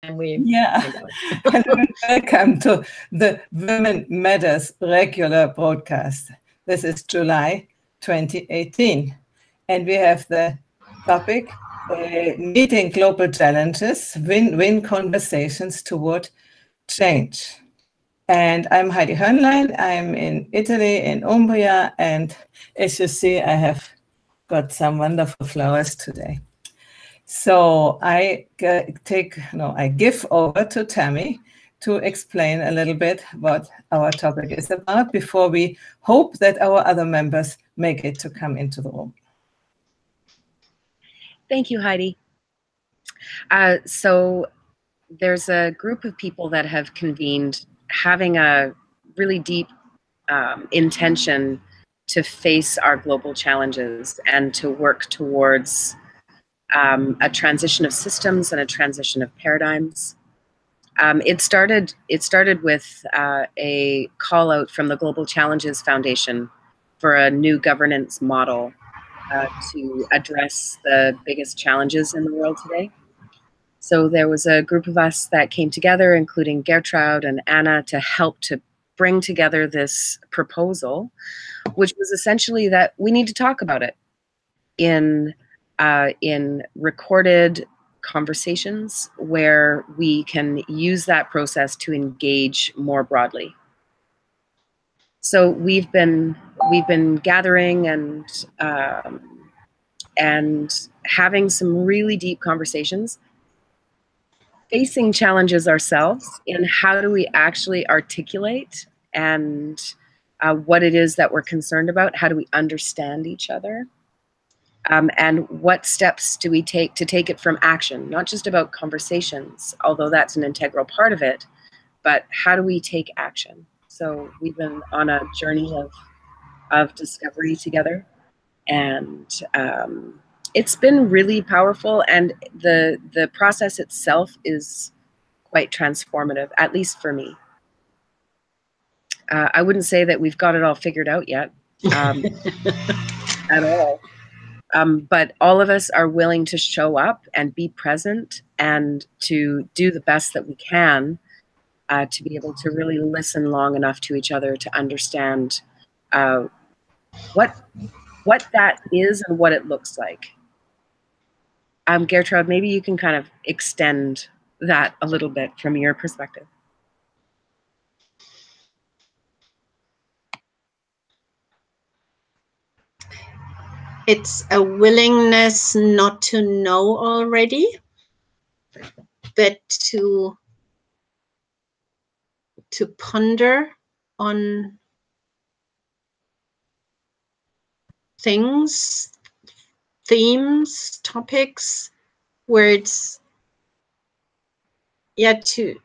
and we Yeah. Hello and welcome to the Women Matters regular broadcast. This is July 2018, and we have the topic meeting global challenges, win-win conversations toward change. And I'm Heidi Hörnlein. I'm in Italy, in Umbria, and as you see, I have got some wonderful flowers today. So I give over to Tammy to explain a little bit what our topic is about before we hope that our other members make it to come into the room. Thank you, Heidi. So there's a group of people that have convened having a really deep intention to face our global challenges and to work towards a transition of systems and a transition of paradigms. It started with a call out from the Global Challenges Foundation for a new governance model to address the biggest challenges in the world today. So there was a group of us that came together, including Gertrude and Anna, to help to bring together this proposal, which was essentially that we need to talk about it in recorded conversations where we can use that process to engage more broadly. So we've been gathering and having some really deep conversations, facing challenges ourselves in how do we actually articulate and what it is that we're concerned about, how do we understand each other, and what steps do we take to take it from action, not just about conversations, although that's an integral part of it, but how do we take action? So we've been on a journey of discovery together, and it's been really powerful, and the process itself is quite transformative, at least for me. I wouldn't say that we've got it all figured out yet at all. But all of us are willing to show up and be present and to do the best that we can to be able to really listen long enough to each other to understand what that is and what it looks like. Gertrude, maybe you can kind of extend that a little bit from your perspective. It's a willingness not to know already, but to ponder on things, themes, topics, where it's to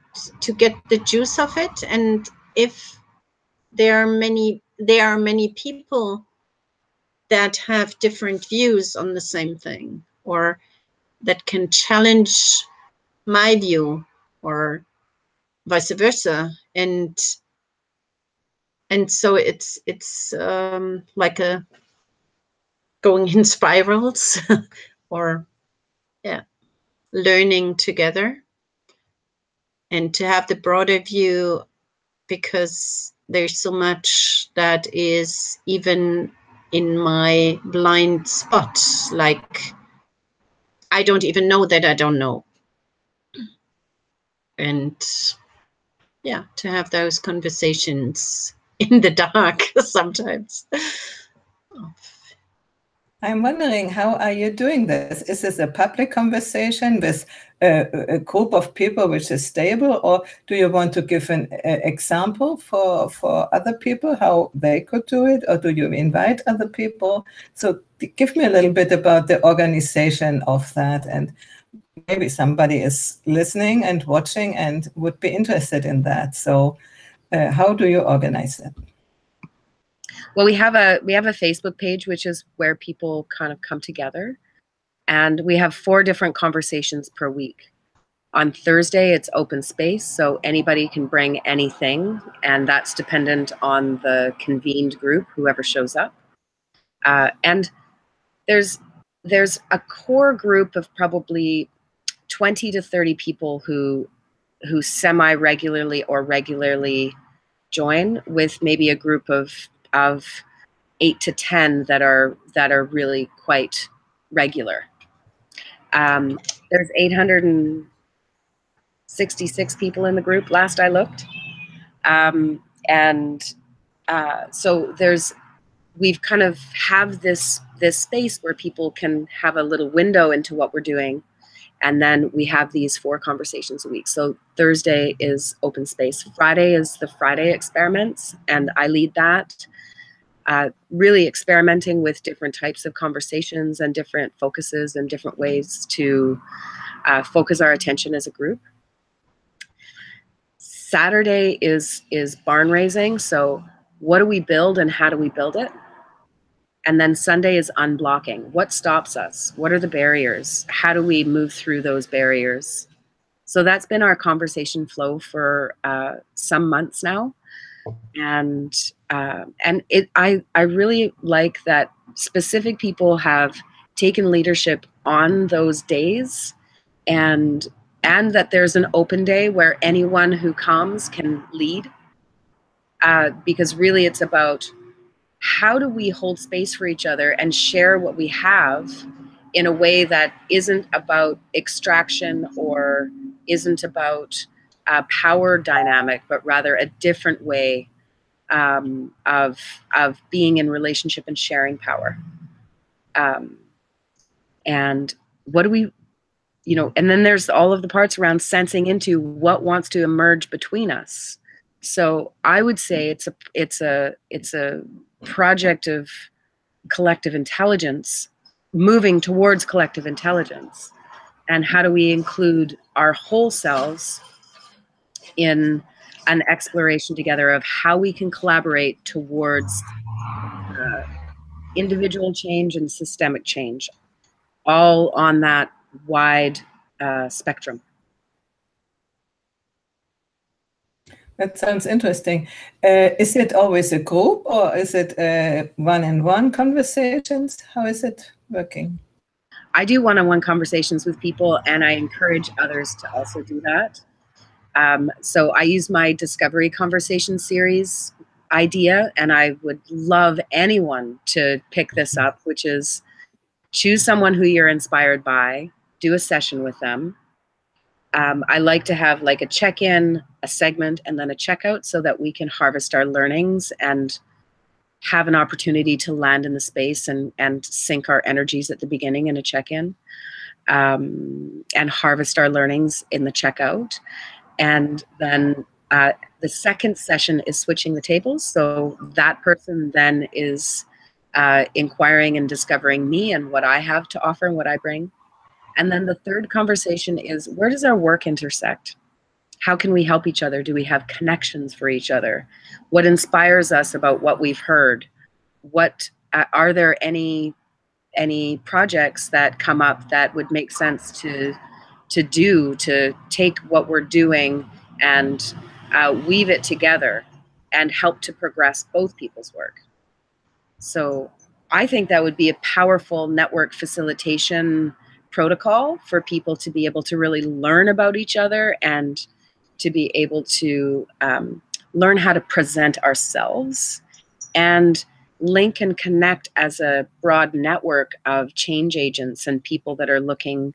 get the juice of it. And if there are many people that have different views on the same thing, or that can challenge my view, or vice versa, and so it's like a going in spirals, or learning together, and to have the broader view, because there's so much that is even in my blind spot, like I don't even know that I don't know. And to have those conversations in the dark sometimes. I'm wondering, how are you doing this? Is this a public conversation with a group of people which is stable, or do you want to give an example for other people how they could do it, or do you invite other people? So give me a little bit about the organization of that, and maybe somebody is listening and watching and would be interested in that. So how do you organize that? Well, we have a Facebook page, which is where people kind of come together, and we have 4 different conversations per week. On Thursday, it's open space, so anybody can bring anything, and that's dependent on the convened group, whoever shows up. And there's a core group of probably 20 to 30 people who semi-regularly or regularly join, with maybe a group of 8 to 10 that are really quite regular. There's 866 people in the group last I looked. So we've kind of have this space where people can have a little window into what we're doing. And then we have these 4 conversations a week. So Thursday is open space. Friday is the Friday experiments, and I lead that. Really experimenting with different types of conversations and different focuses and different ways to focus our attention as a group. Saturday is barn raising. So what do we build and how do we build it? And then Sunday is unblocking. What stops us? What are the barriers? How do we move through those barriers? So that's been our conversation flow for some months now. And I really like that specific people have taken leadership on those days, and that there's an open day where anyone who comes can lead. Because really it's about, how do we hold space for each other and share what we have in a way that isn't about extraction or isn't about a power dynamic, but rather a different way of being in relationship and sharing power. And what do we, and then there's all of the parts around sensing into what wants to emerge between us. So I would say it's a project of collective intelligence, moving towards collective intelligence. And how do we include our whole selves in an exploration together of how we can collaborate towards individual change and systemic change, all on that wide spectrum. That sounds interesting. Is it always a group, or is it one-on-one conversations? How is it working? I do one-on-one conversations with people, and I encourage others to also do that. So I use my Discovery Conversation series idea, and I would love anyone to pick this up, which is choose someone who you're inspired by, do a session with them. I like to have like a check-in, a segment, and then a checkout so that we can harvest our learnings and have an opportunity to land in the space and sync our energies at the beginning in a check-in, and harvest our learnings in the checkout. And then the second session is switching the tables. So that person then is inquiring and discovering me and what I have to offer and what I bring. And then the third conversation is, where does our work intersect? How can we help each other? Do we have connections for each other? What inspires us about what we've heard? What are there any projects that come up that would make sense to take what we're doing and weave it together and help to progress both people's work? So I think that would be a powerful network facilitation protocol for people to be able to really learn about each other and to be able to learn how to present ourselves and link and connect as a broad network of change agents and people that are looking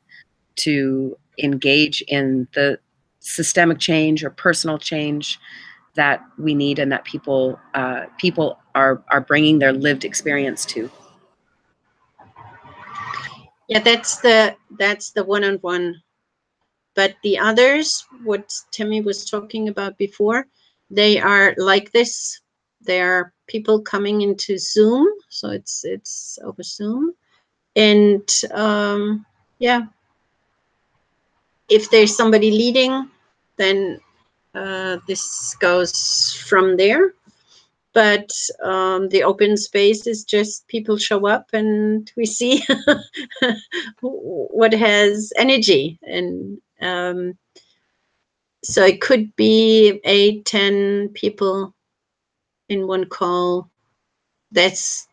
to engage in the systemic change or personal change that we need and that people are bringing their lived experience to. Yeah, that's the one-on-one. But the others, what Tammy was talking about before, they are like this. There are people coming into Zoom, so it's over Zoom, and yeah, if there's somebody leading, then this goes from there. But the open space is just people show up and we see what has energy. And so it could be 8, 10 people in one call. That's,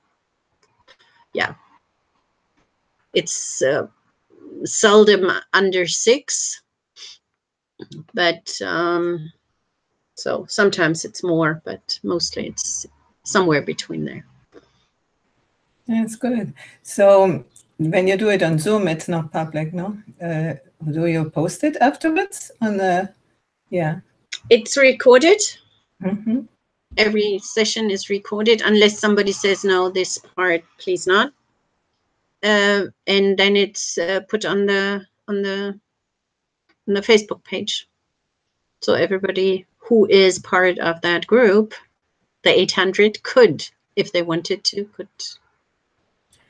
yeah, it's seldom under 6, but so sometimes it's more, but mostly it's somewhere between there. That's good. So when you do it on Zoom, it's not public, no? Do you post it afterwards on the, yeah? It's recorded. Mm-hmm. Every session is recorded, unless somebody says, no, this part, please not. And then it's put on the Facebook page. So everybody who is part of that group, the 800, could, if they wanted to, could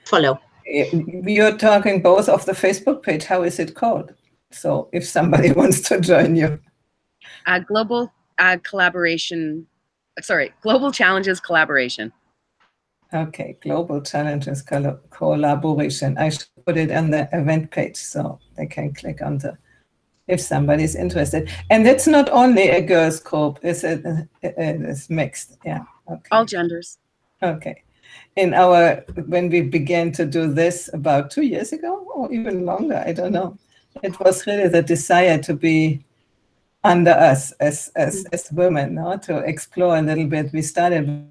follow. You're talking both of the Facebook page. How is it called? So if somebody wants to join you. Global collaboration. Sorry, Global Challenges Collaboration. Okay, Global Challenges Collaboration. I should put it on the event page so they can click on the, if somebody's interested. And it's not only a girls group, it's mixed, yeah. Okay. All genders. Okay. When we began to do this about 2 years ago, or even longer, I don't know, it was really the desire to be under us as women, no? To explore a little bit. We started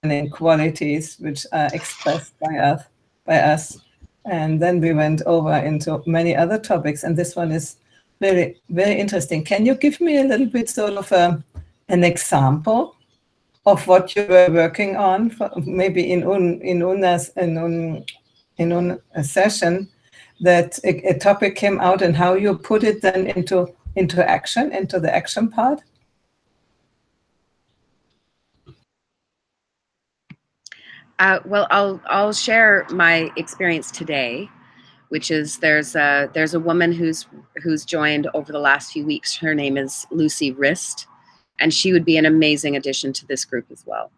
inequalities which are expressed by us, and then we went over into many other topics, and this one is very, very interesting. Can you give me a little bit sort of an example of what you were working on, maybe in a session, that a topic came out and how you put it then into action, into the action part? Well, I'll share my experience today, which is there's a woman who's joined over the last few weeks. Her name is Lucy Rist, and she would be an amazing addition to this group as well.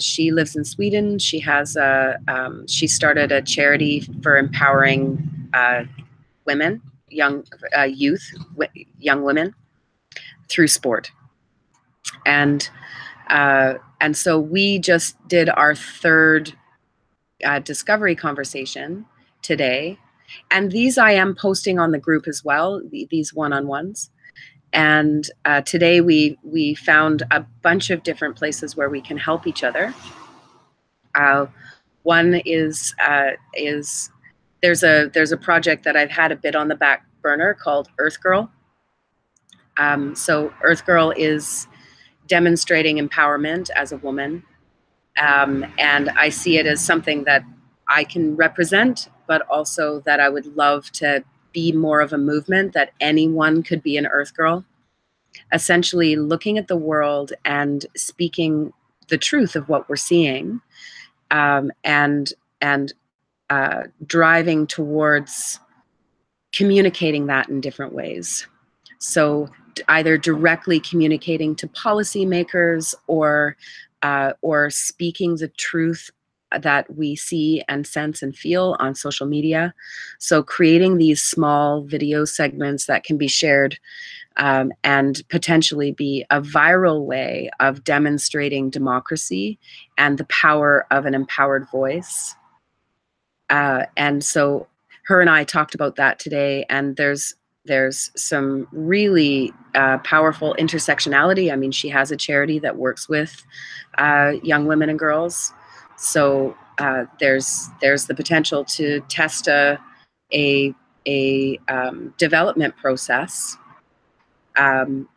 She lives in Sweden. She has she started a charity for empowering women, young women through sport, and so we just did our third discovery conversation today, and these I am posting on the group as well, these one-on-ones. And today we found a bunch of different places where we can help each other. One is there's a project that I've had a bit on the back burner called Earth Girl. So Earth Girl is demonstrating empowerment as a woman, and I see it as something that I can represent, but also that I would love to be more of a movement, that anyone could be an Earth Girl, essentially looking at the world and speaking the truth of what we're seeing, and driving towards communicating that in different ways. So either directly communicating to policymakers or speaking the truth that we see and sense and feel on social media. So creating these small video segments that can be shared and potentially be a viral way of demonstrating democracy and the power of an empowered voice. And so her and I talked about that today, and there's some really powerful intersectionality. I mean, she has a charity that works with young women and girls. So there's the potential to test a development process,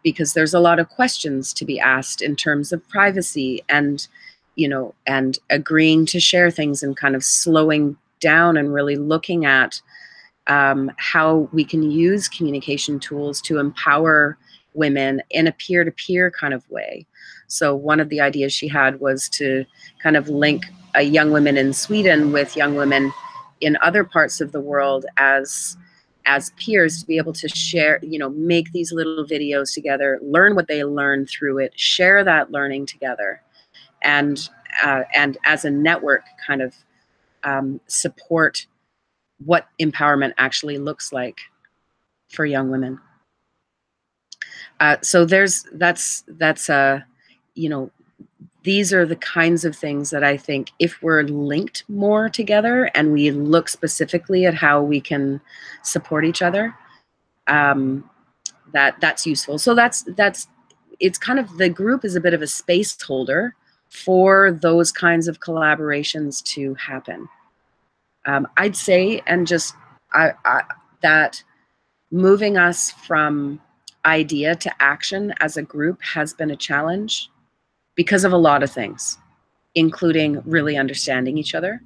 because there's a lot of questions to be asked in terms of privacy and, and agreeing to share things and kind of slowing down and really looking at how we can use communication tools to empower women in a peer-to-peer kind of way. So one of the ideas she had was to kind of link young women in Sweden with young women in other parts of the world as peers, to be able to share, make these little videos together, learn what they learn through it, share that learning together, and as a network kind of support what empowerment actually looks like for young women. So that's these are the kinds of things that I think if we're linked more together and we look specifically at how we can support each other, that's useful. So it's kind of, the group is a bit of a space holder for those kinds of collaborations to happen. I'd say, and just that moving us from idea to action as a group has been a challenge because of a lot of things, including really understanding each other.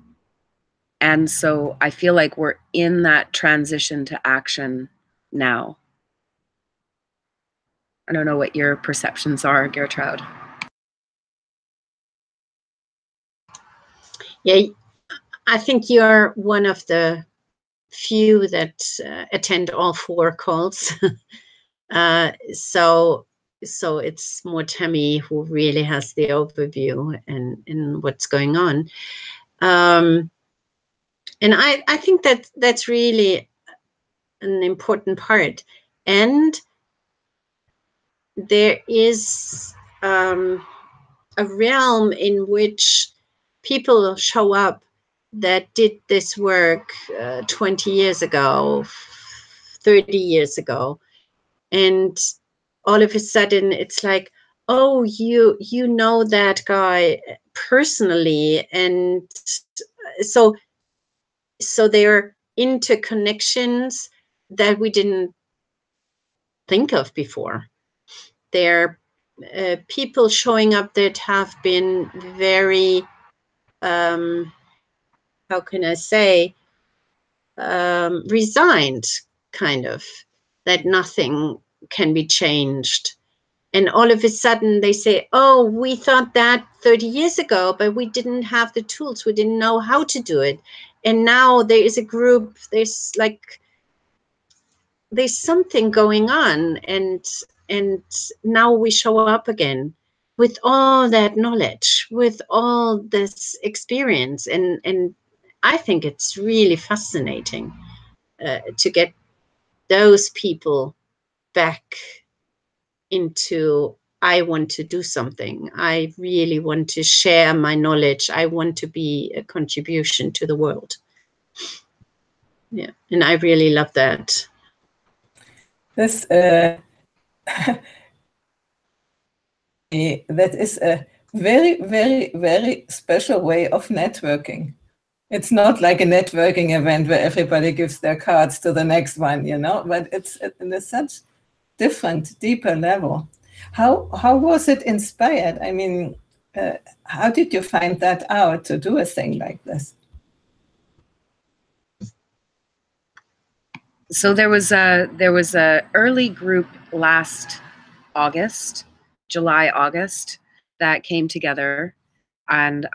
And so I feel like we're in that transition to action now. I don't know what your perceptions are, Gertrude. Yeah, I think you're one of the few that attend all 4 calls. So it's more Tammy who really has the overview and what's going on. And I think that's really an important part. And there is a realm in which people show up that did this work 20 years ago, 30 years ago. And all of a sudden it's like, oh, you know that guy personally. And so there are interconnections that we didn't think of before. There are people showing up that have been very, how can I say, resigned, kind of, that nothing can be changed. And all of a sudden they say, oh, we thought that 30 years ago, but we didn't have the tools. We didn't know how to do it. And now there is a group, there's something going on. And now we show up again with all that knowledge, with all this experience. And I think it's really fascinating to get those people back into, I want to do something. I really want to share my knowledge. I want to be a contribution to the world. Yeah, and I really love that. This that is a very, very, very special way of networking. It's not like a networking event where everybody gives their cards to the next one, you know, but it's in a such different, deeper level. How was it inspired? I mean, how did you find that out to do a thing like this? So there was a early group last August, July, August, that came together, and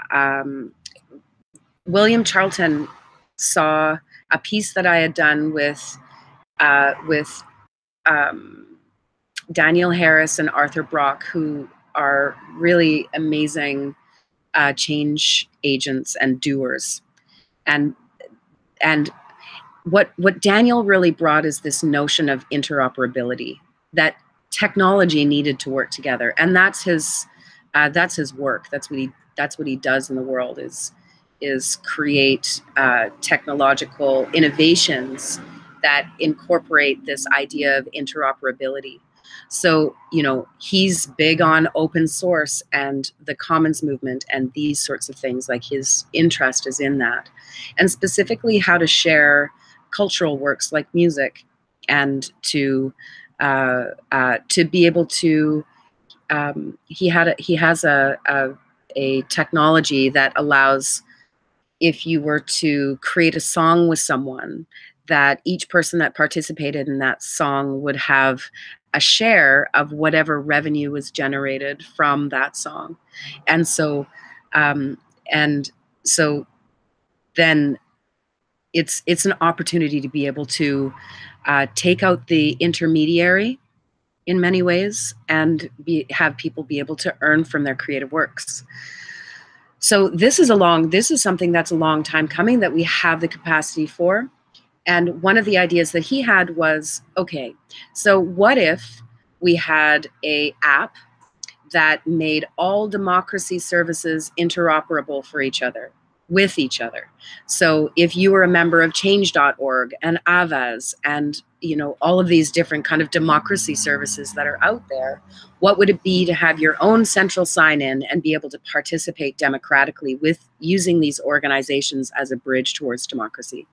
William Charlton saw a piece that I had done with Daniel Harris and Arthur Brock, who are really amazing change agents and doers, and what Daniel really brought is this notion of interoperability, that technology needed to work together, and that's his work. That's what he does in the world, is create technological innovations that incorporate this idea of interoperability. So, you know, he's big on open source and the commons movement and these sorts of things. Like, his interest is in that, and specifically how to share cultural works like music, and to be able to he has a technology that allows, if you were to create a song with someone, that each person that participated in that song would have a share of whatever revenue was generated from that song. And so then it's an opportunity to be able to take out the intermediary in many ways and have people be able to earn from their creative works. So this is something that's a long time coming that we have the capacity for. And one of the ideas that he had was, okay, so what if we had an app that made all democracy services interoperable for each other, with each other. So if you were a member of change.org and Avaz and, you know, all of these different kind of democracy services that are out there, what would it be to have your own central sign-in and be able to participate democratically with using these organizations as a bridge towards democracy?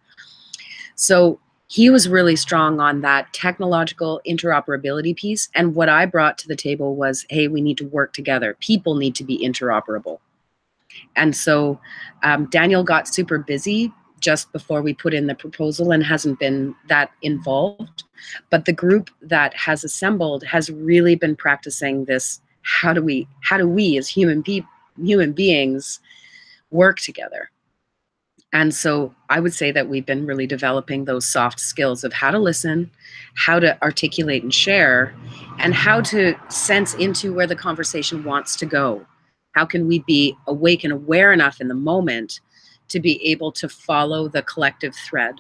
So he was really strong on that technological interoperability piece. And what I brought to the table was, hey, we need to work together. People need to be interoperable. And so Daniel got super busy just before we put in the proposal and hasn't been that involved. But the group that has assembled has really been practicing this. How do we as human beings work together? And so I would say that we've been really developing those soft skills of how to listen, how to articulate and share, and how to sense into where the conversation wants to go. How can we be awake and aware enough in the moment to be able to follow the collective thread?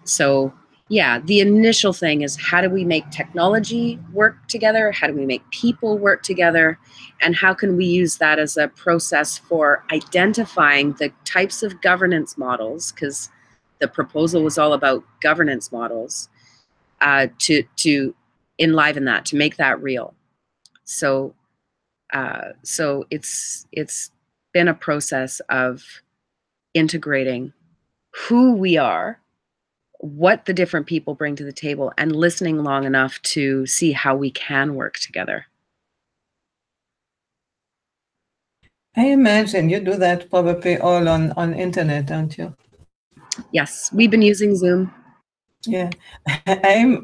So yeah, the initial thing is, how do we make technology work together? How do we make people work together? And how can we use that as a process for identifying the types of governance models, because the proposal was all about governance models, to enliven that, to make that real. So it's been a process of integrating who we are, what the different people bring to the table, and listening long enough to see how we can work together. I imagine you do that probably all on internet, don't you? Yes, we've been using Zoom. Yeah, I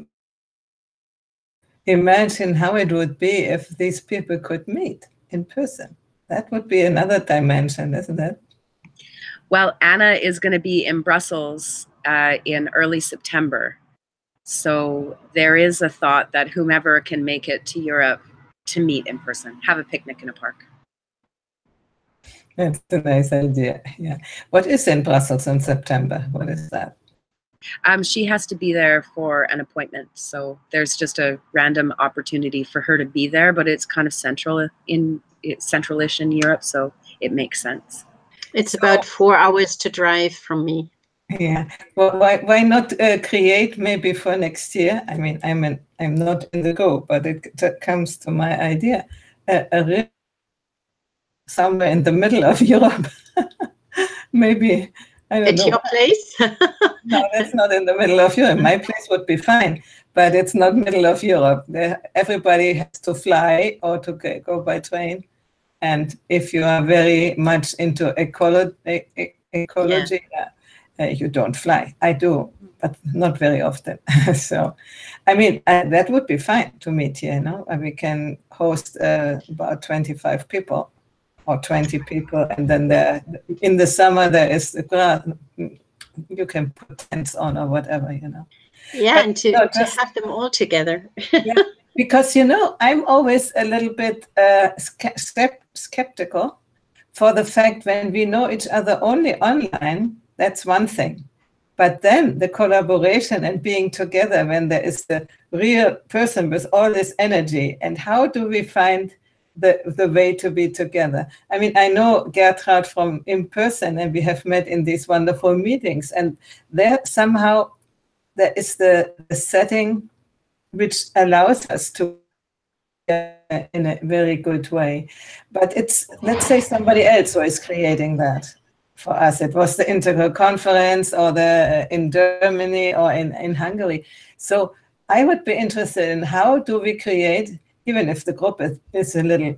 imagine how it would be if these people could meet in person. That would be another dimension, isn't it? Well, Anna is going to be in Brussels in early September. So there is a thought that whomever can make it to Europe to meet in person, have a picnic in a park. That's a nice idea. Yeah. What is in Brussels in September? What is that? She has to be there for an appointment. So there's just a random opportunity for her to be there, but it's kind of centralish in Europe, so it makes sense. It's about 4 hours to drive from me. Yeah. Well, why not create maybe for next year? I mean, I'm not in the go, but it comes to my idea. Somewhere in the middle of Europe, maybe. I don't know. At your place? No, that's not in the middle of Europe. My place would be fine, but it's not middle of Europe. Everybody has to fly or to go by train. And if you are very much into ecology, you don't fly. I do, but not very often. So, I mean, that would be fine to meet here, you know? And we can host about 25 people or 20 people. And then in the summer, there is you can put tents on or whatever, you know. Yeah, but, and to have them all together. Yeah, because, you know, I'm always a little bit skeptical for the fact when we know each other only online, that's one thing. But then the collaboration and being together when there is the real person with all this energy, and how do we find the way to be together? I mean, I know Gertrud from in person, and we have met in these wonderful meetings, and there somehow there is the setting which allows us to in a very good way. But it's, let's say, somebody else who is creating that for us. It was the Integral Conference or in Germany or in Hungary. So I would be interested in how do we create, even if the group is a little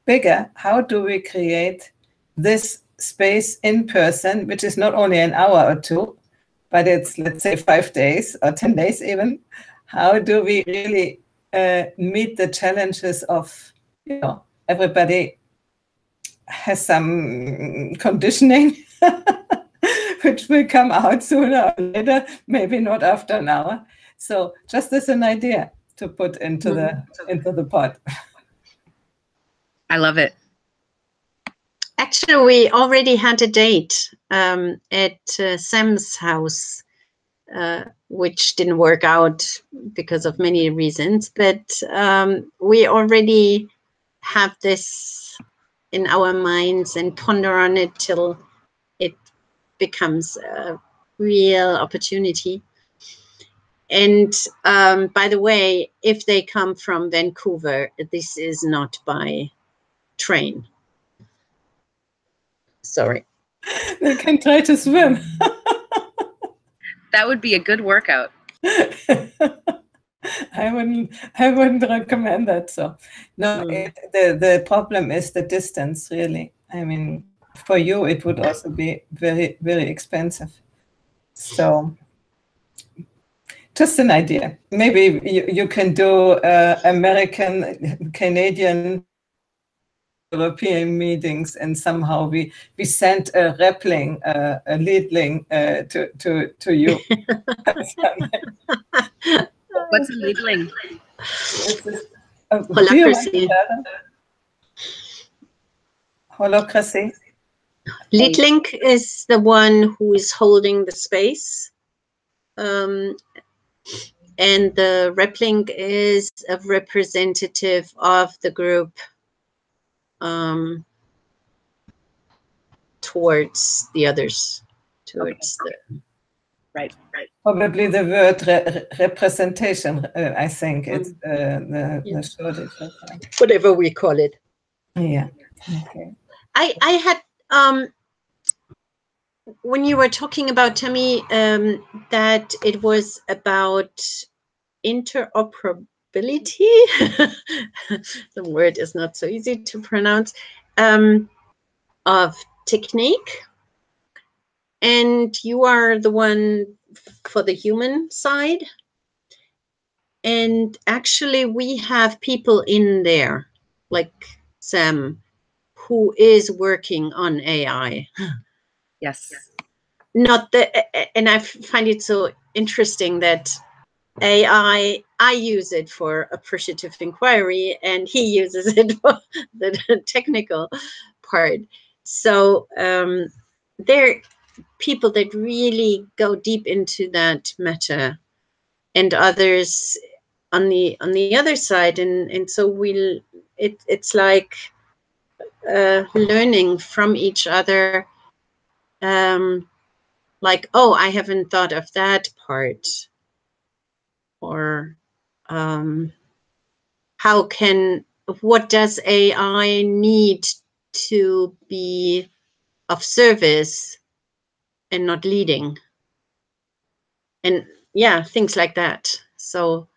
bigger, how do we create this space in person, which is not only an hour or two, but it's, let's say, 5 days or 10 days even. How do we really meet the challenges of, you know, everybody has some conditioning, which will come out sooner or later, maybe not after an hour. So just as an idea to put into the pot. I love it. Actually, we already had a date at Sam's house which didn't work out because of many reasons. But we already have this in our minds and ponder on it till it becomes a real opportunity. And by the way, if they come from Vancouver, this is not by train. Sorry. They can try to swim. That would be a good workout. I wouldn't recommend that. So no, the problem is the distance, really. I mean, for you, it would also be very, very expensive. So just an idea. Maybe you can do American, Canadian, European meetings, and somehow we send a Repling, a Liedling to you. What's a Liedling? Holacracy. Holacracy. Liedling is the one who is holding the space. And the Repling is a representative of the group towards the others, towards the... Right. Probably the word representation, I think, it's the shortage of that. Whatever we call it. Yeah, okay. I had, when you were talking about, Tammy, that it was about interoperability, the word is not so easy to pronounce, of technique. And you are the one for the human side. And actually we have people in there, like Sam, who is working on AI. Yes. Not the, and I find it so interesting that AI, I use it for appreciative inquiry and he uses it for the technical part. So they're people that really go deep into that matter, and others on the other side, and so it's like learning from each other, like, oh, I haven't thought of that part, or what does AI need to be of service and not leading, and yeah, things like that. So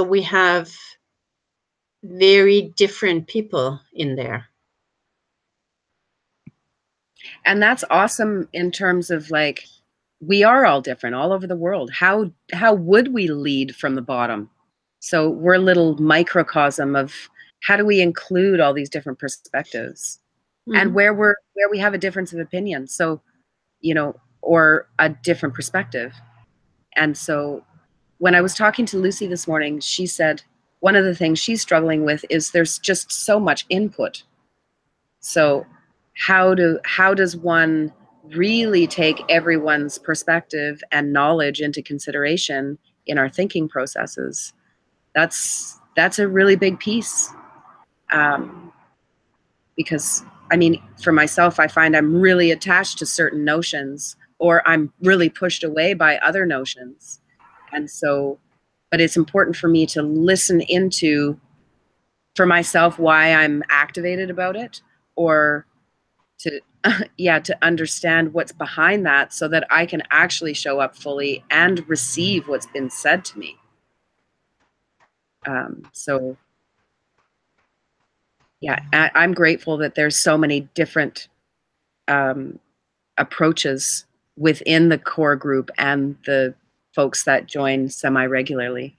we have very different people in there. And that's awesome in terms of, like, we are all different all over the world. How would we lead from the bottom? So we're a little microcosm of how do we include all these different perspectives, and where we have a difference of opinion. So, you know, or a different perspective. And so when I was talking to Lucy this morning, she said one of the things she's struggling with is there's just so much input. So how does one really take everyone's perspective and knowledge into consideration in our thinking processes? That's a really big piece. Because, I mean, for myself, I find I'm really attached to certain notions, or I'm really pushed away by other notions. And so, but it's important for me to listen into, for myself, why I'm activated about it, or to, to understand what's behind that so that I can actually show up fully and receive what's been said to me. So, yeah, I'm grateful that there's so many different approaches within the core group and the folks that join semi-regularly.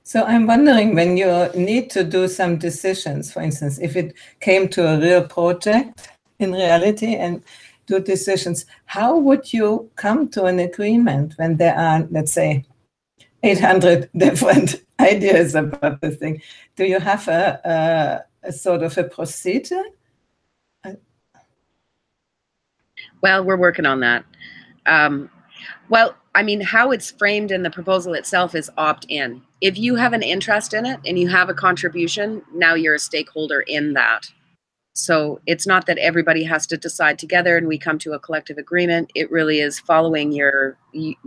So I'm wondering, when you need to do some decisions, for instance, if it came to a real project in reality and do decisions, how would you come to an agreement when there are, let's say, 800 different ideas about the thing? Do you have a sort of a procedure? Well, we're working on that. Well, I mean, how it's framed in the proposal itself is opt-in. If you have an interest in it and you have a contribution, now you're a stakeholder in that. So it's not that everybody has to decide together and we come to a collective agreement. It really is following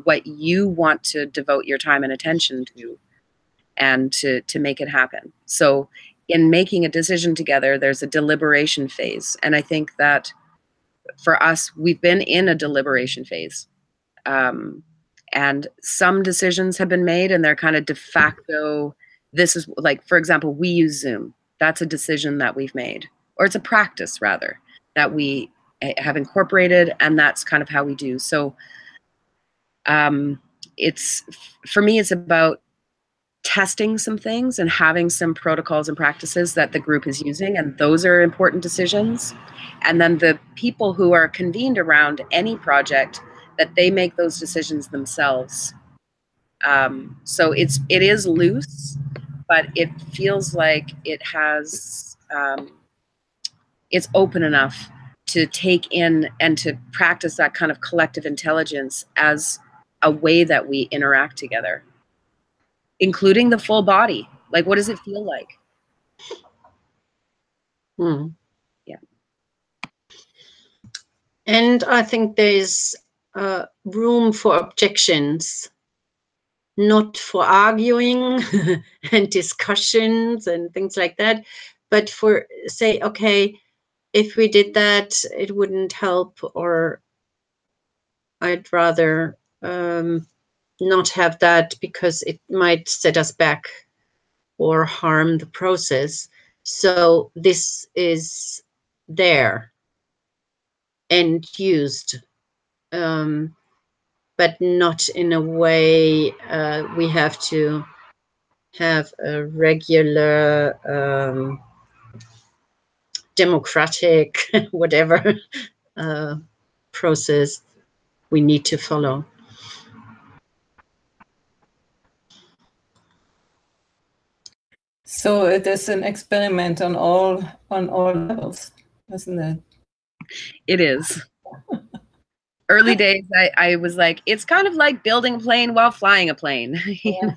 what you want to devote your time and attention to, and to make it happen. So in making a decision together, there's a deliberation phase. And I think that for us, we've been in a deliberation phase. And some decisions have been made and they're kind of de facto. This is like, for example, we use Zoom. That's a decision that we've made, or it's a practice rather that we have incorporated, and that's kind of how we do. So it's, for me, it's about testing some things and having some protocols and practices that the group is using, and those are important decisions. And then the people who are convened around any project, that they make those decisions themselves. So it is loose, but it feels like it has, it's open enough to take in and to practice that kind of collective intelligence as a way that we interact together, including the full body. Like, what does it feel like? Yeah. And I think there's room for objections, not for arguing and discussions and things like that, but for say, okay, if we did that, it wouldn't help, or I'd rather not have that because it might set us back or harm the process. So this is there and used, but not in a way we have to have a regular democratic whatever process we need to follow. So it is an experiment on all levels, isn't it? It is. Early days, I was like, it's kind of like building a plane while flying a plane. Yeah.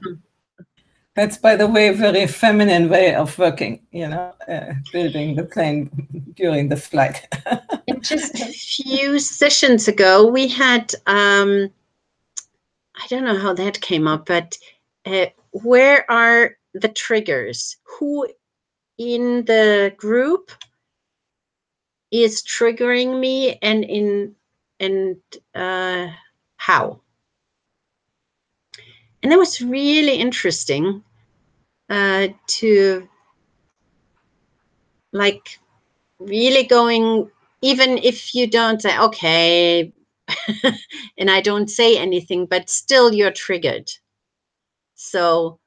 That's, by the way, a very feminine way of working, building the plane during the flight. And just a few sessions ago, we had, I don't know how that came up, but where are the triggers? Who in the group is triggering me, and how? And that was really interesting to like really going, even if you don't say, okay, and I don't say anything, but still you're triggered. So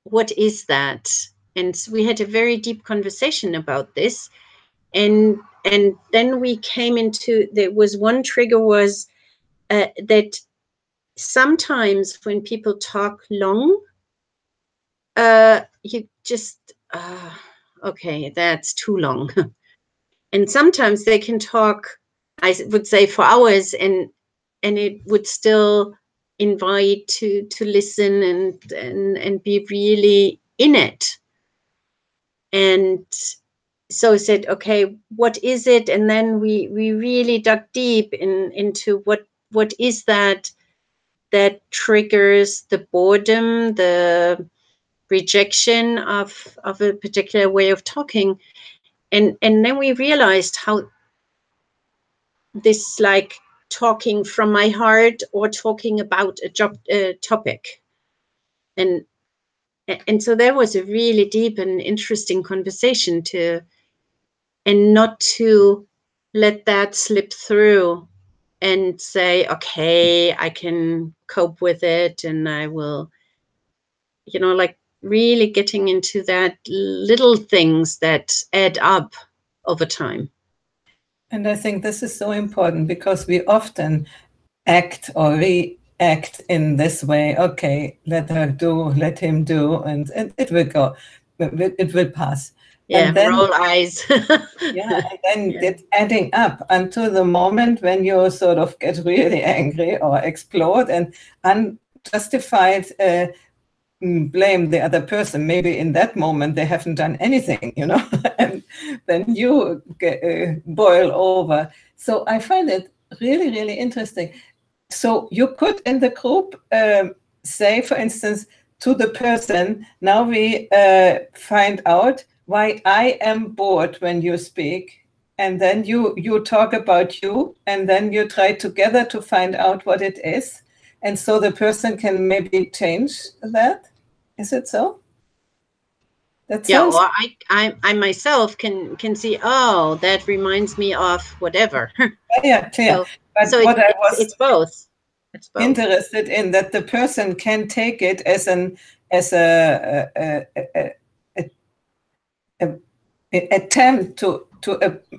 what is that? And we had a very deep conversation about this. And then we came into, there was one trigger was that sometimes when people talk long, you just, okay, that's too long. And sometimes they can talk, I would say, for hours, and it would still invite to listen and be really in it. And so I said, okay, what is it? And then we really dug deep into what is that triggers the boredom, the rejection of a particular way of talking. And then we realized how this, like talking from my heart or talking about a topic. And so there was a really deep and interesting conversation and not to let that slip through and say, okay, I can cope with it and I will, like really getting into that little things that add up over time. And I think this is so important because we often act or react in this way. Okay, let her do, let him do, and it will go, it will pass. Yeah, and then roll eyes. yeah, and then it's adding up until the moment when you sort of get really angry or explode and unjustified blame the other person. Maybe in that moment they haven't done anything, and then you boil over. So I find it really, really interesting. So you could in the group say, for instance, to the person, now we find out why I am bored when you speak. And then you talk about you, and then you try together to find out what it is. And so the person can maybe change that. Is it so? That Yeah, sounds. or I myself can see, oh, that reminds me of whatever. Yeah, clear. So, But so what I was it's both. It's both. interested in, that the person can take it as an attempt to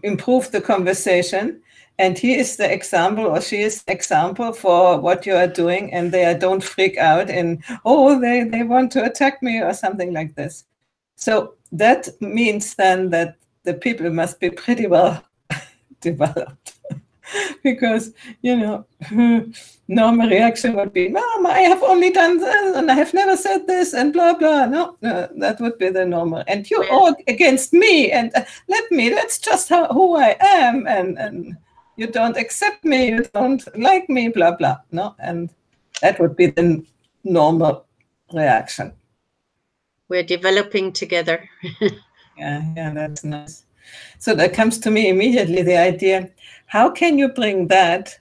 improve the conversation, and he is the example, or she is the example for what you are doing, and they don't freak out and, oh, they want to attack me or something like this. So that means then that the people must be pretty well developed. Because, normal reaction would be, Mom, I have only done this and I have never said this and blah, blah. No, that would be the normal. And you all against me, and that's just who I am. And you don't accept me, you don't like me, blah, blah. No, and that would be the normal reaction. We're developing together. Yeah, that's nice. So that comes to me immediately, the idea, how can you bring that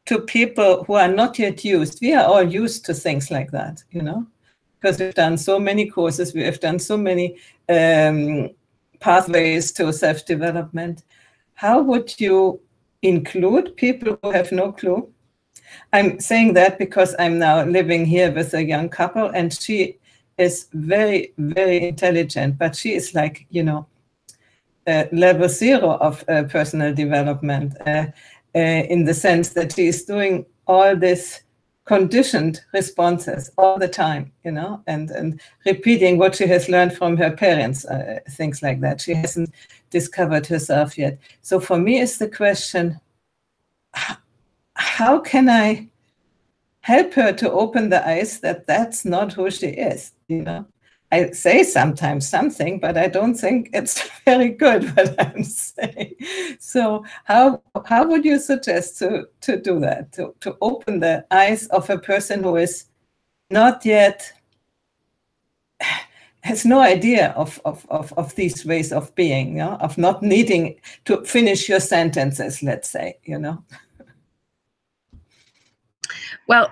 to people who are not yet used? We are all used to things like that, because we've done so many courses, we have done so many pathways to self-development. How would you include people who have no clue? I'm saying that because I'm now living here with a young couple, and she is very, very intelligent, but she is like, level 0 of personal development, in the sense that she is doing all this conditioned responses all the time, and repeating what she has learned from her parents, things like that. She hasn't discovered herself yet. So for me, it's the question, how can I help her to open the eyes that that's not who she is, I say sometimes something, but I don't think it's very good what I'm saying. So how would you suggest to do that, to open the eyes of a person who is not yet, has no idea of these ways of being, of not needing to finish your sentences, let's say, Well,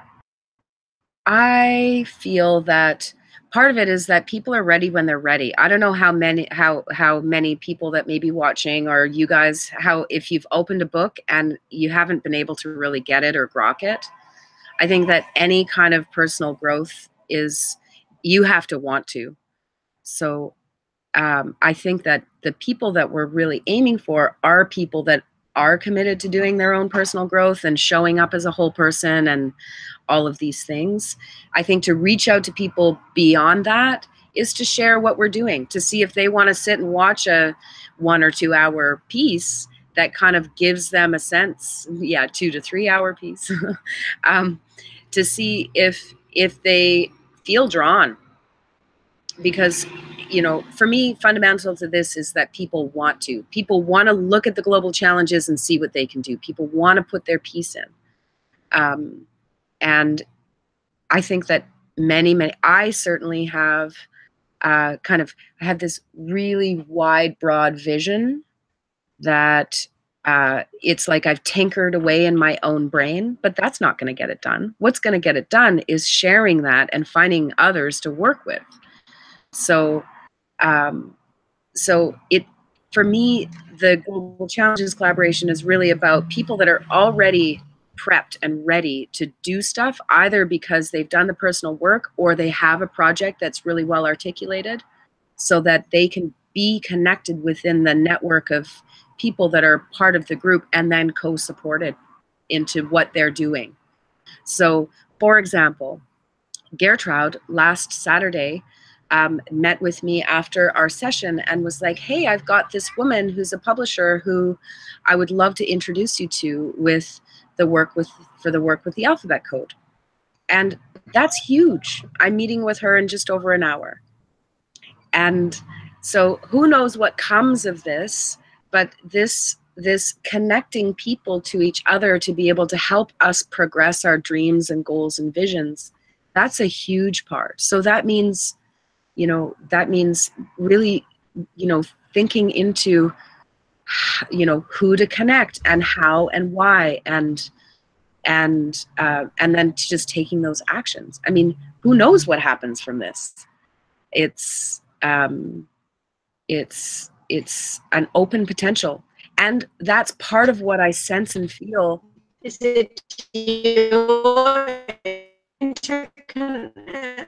I feel that part of it is that people are ready when they're ready. I don't know how many people that may be watching, or you guys, if you've opened a book and you haven't been able to really get it or grok it. I think that any kind of personal growth is, you have to want to. So I think that the people that we're really aiming for are people that are committed to doing their own personal growth and showing up as a whole person and all of these things. I think to reach out to people beyond that is to share what we're doing, to see if they want to sit and watch a 1 or 2 hour piece that kind of gives them a sense, 2 to 3 hour piece, to see if they feel drawn. Because, for me, fundamental to this is that people want to look at the global challenges and see what they can do. People want to put their piece in. And I think that many, I certainly have I have this really wide, broad vision that it's like I've tinkered away in my own brain, but that's not going to get it done. What's going to get it done is sharing that and finding others to work with. So, for me, the Global Challenges collaboration is really about people that are already prepped and ready to do stuff, either because they've done the personal work or they have a project that's really well articulated, so that they can be connected within the network of people that are part of the group and then co-supported into what they're doing. So, for example, Gertrude last Saturday met with me after our session and was like, hey, I've got this woman who's a publisher who I would love to introduce you to with the work for the alphabet code. And that's huge. I'm meeting with her in just over an hour. And so who knows what comes of this, but this connecting people to each other to be able to help us progress our dreams and goals and visions, that's a huge part. So that means, that means really, thinking into, who to connect and how and why, and then just taking those actions. I mean, who knows what happens from this? It's an open potential, and that's part of what I sense and feel. Is it your interconnect?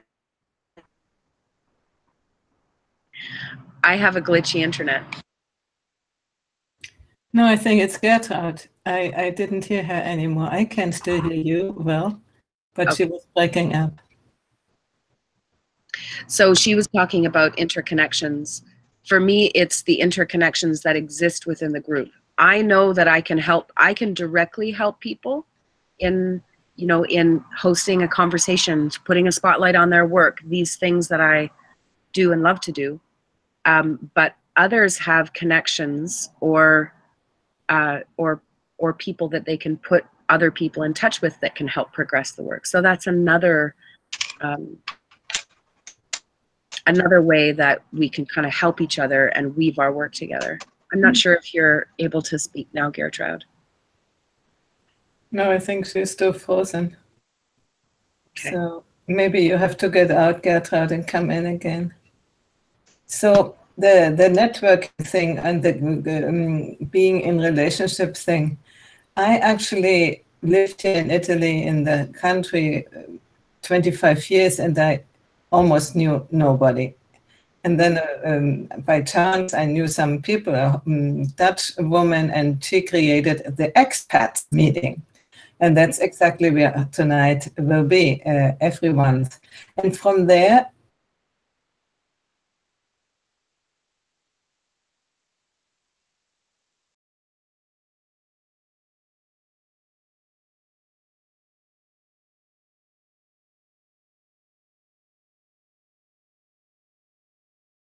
I have a glitchy internet. No, I think it's Gertrude. I didn't hear her anymore. I can still hear you well, but Okay. She was breaking up. So she was talking about interconnections. For me, it's the interconnections that exist within the group. I know that I can directly help people in hosting a conversation, putting a spotlight on their work, these things that I do and love to do. But others have connections or people that they can put other people in touch with that can help progress the work. So that's another way that we can kind of help each other and weave our work together. I'm not sure if you're able to speak now, Gertrude. No, I think she's still frozen. Okay. So maybe you have to get out, Gertrude, and come in again. So the network thing and the being in relationship thing, I actually lived here in Italy, in the country, 25 years, and I almost knew nobody. And then by chance, I knew some people, a Dutch woman, and she created the expat meeting. And that's exactly where tonight will be, every month. And from there,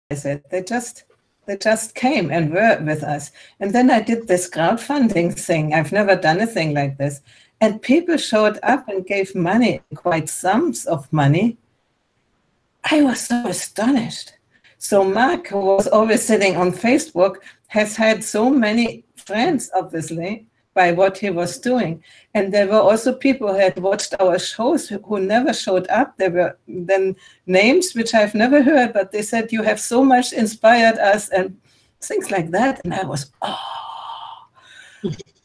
I said, they just came and were with us. And then I did this crowdfunding thing. I've never done a thing like this. And people showed up and gave money, quite sums of money. I was so astonished. So Mark, who was always sitting on Facebook, has had so many friends, obviously, by what he was doing. And there were also people who had watched our shows who never showed up. There were then names which I've never heard, but they said, you have so much inspired us and things like that. And I was,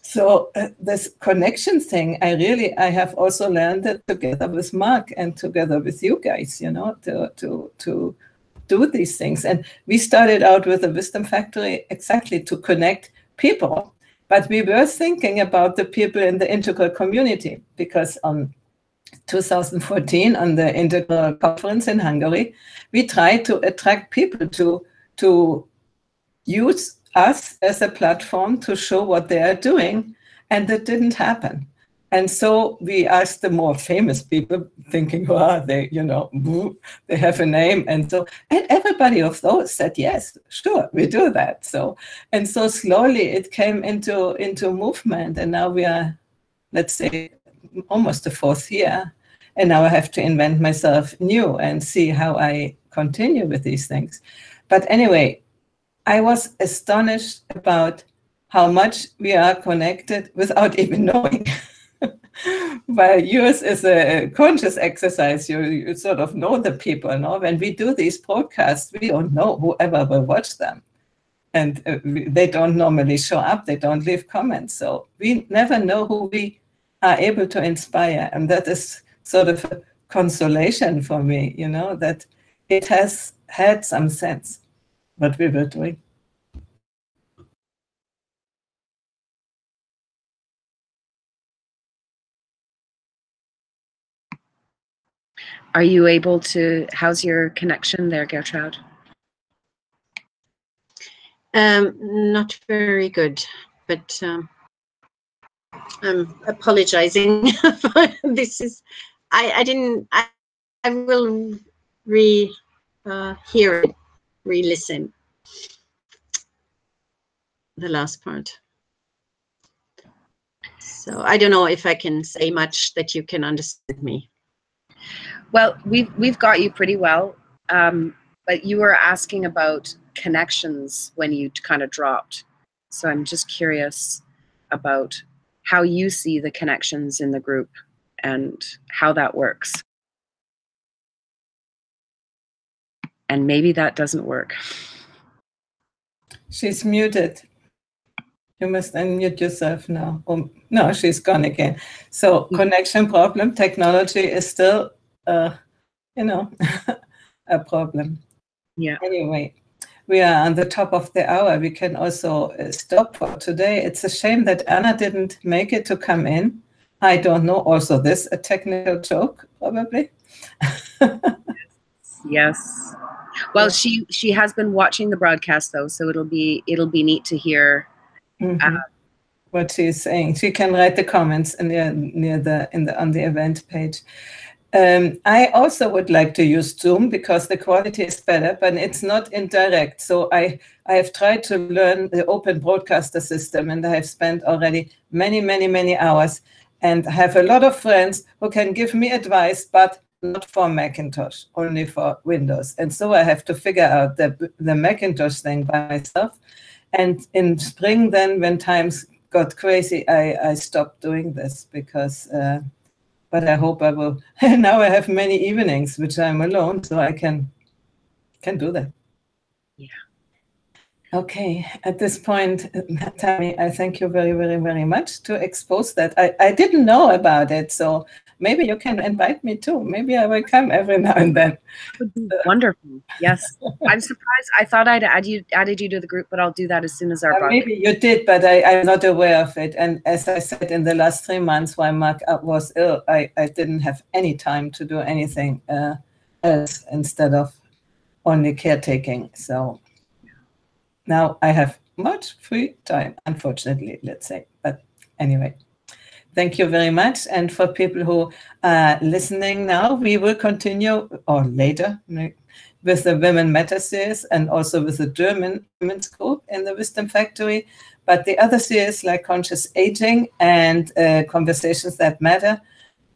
So this connection thing, I have also learned that together with Mark and together with you guys, to do these things. And we started out with the Wisdom Factory exactly to connect people. But we were thinking about the people in the integral community, because on 2014, on the Integral Conference in Hungary, we tried to attract people to use us as a platform to show what they are doing, and that didn't happen. And so we asked the more famous people, thinking, well, they have a name, and everybody of those said, yes, sure, we do that. So slowly it came into movement, and now we are, let's say, almost the 4th year, and now I have to invent myself new and see how I continue with these things. But anyway, I was astonished about how much we are connected without even knowing. While yours is a conscious exercise, you sort of know the people. No? When we do these broadcasts, we don't know whoever will watch them. And they don't normally show up. They don't leave comments. So we never know who we are able to inspire. And that is sort of a consolation for me, that it has had some sense what we were doing. Are you able to, how's your connection there, Gertrude? Not very good, but I'm apologizing. This is, I didn't, I will hear it, re-listen the last part. So I don't know if I can say much that you can understand me. Well, we've got you pretty well, but you were asking about connections when you kind of dropped. So I'm just curious about how you see the connections in the group and how that works. And maybe that doesn't work. She's muted. You must unmute yourself now. Oh, no, she's gone again. So connection problem, technology is still, you know, a problem. Yeah. Anyway, we are on the top of the hour. We can also stop for today. It's a shame that Anna didn't make it to come in. I don't know. Also, this a technical joke, probably. Yes. Well, she has been watching the broadcast though, so it'll be neat to hear what she's saying. She can write the comments on the event page. I also would like to use Zoom because the quality is better, but it's not indirect. So I have tried to learn the Open Broadcaster system, and I have spent already many hours, and have a lot of friends who can give me advice, but not for Macintosh, only for Windows. And so I have to figure out the Macintosh thing by myself. And in spring, then, when times got crazy, I stopped doing this because, but I hope I will. Now I have many evenings which I'm alone, so I can do that. Yeah. Okay, at this point, Tammy, I thank you very much to expose that. I didn't know about it, so maybe you can invite me too. Maybe I will come every now and then. Would be wonderful. Yes. I'm surprised. I thought I'd added you to the group, but I'll do that as soon as our broadcast. Maybe you did, but I'm not aware of it. And as I said, in the last 3 months while Mark was ill, I didn't have any time to do anything else instead of only caretaking. So now I have much free time, unfortunately, let's say. But anyway, thank you very much. And for people who are listening now, we will continue, or later, with the Women Matter series and also with the German women's group in the Wisdom Factory. But the other series, like Conscious Aging and Conversations That Matter,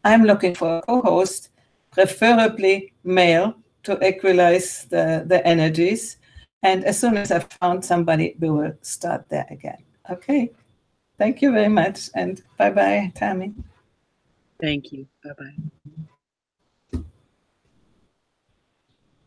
I'm looking for a co-host, preferably male, to equalize the energies. And as soon as I've found somebody, we will start there again. Okay. Thank you very much. And bye-bye, Tammy. Thank you. Bye-bye.